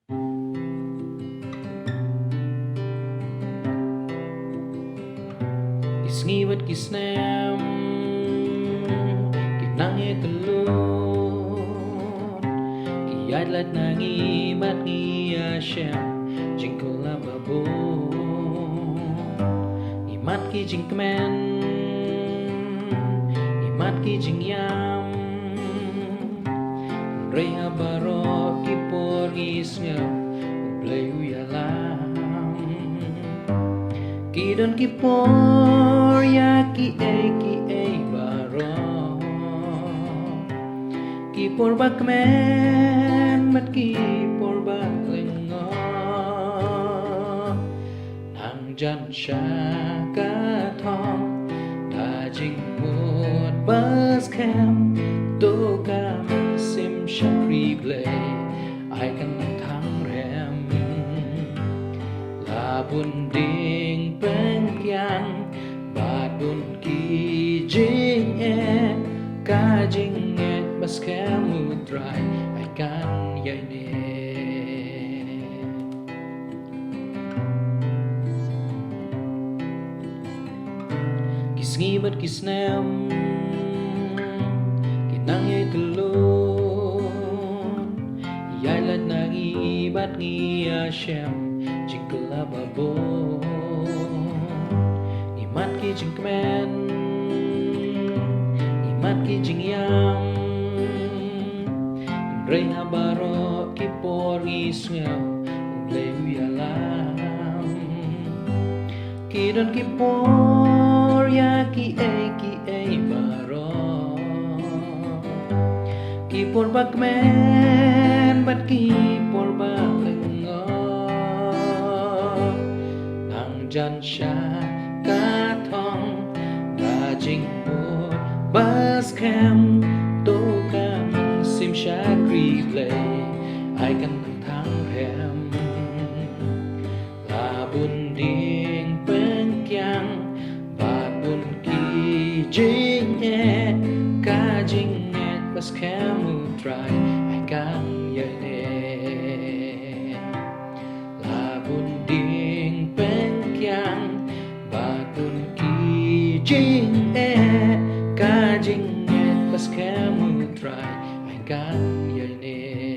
Kisngibat kisnem kinangnya telun kiyadlat nangibat ngiyasyam jingkula babo imat ki jingkemen imat ki jingyam reha baro kipor gisnya ublayu yalam kidon kipor ya ki e baro kipor bakmen mat kipor baklengo nang jan syaka thong ta jing mut bas kem to kam sim shakri play ai kan thang rem la bun ding pen kyang ba bun ki jing e ka jing e bas kem utrai ai kan yai ne kisngibat kisnem kinang yai telun yailat nangibat ngiyasyam jingkula babo imat ki jingkemen imat ki jingyam reha baro kipor gisngaw ublew yalam kidon kipor ya ki e baro kipor bakmen bat kipor baklengo nang jan syaka thong ta jing mut bas kem to kam sim shakri play ai kan thang rem la bun ding pen kyang ba bun ki jing e ka jing e bas kem utrai ai kan yai ne la bun ding pen kyang ba bun ki jing e ka jing e bas kem utrai ai kan yai ne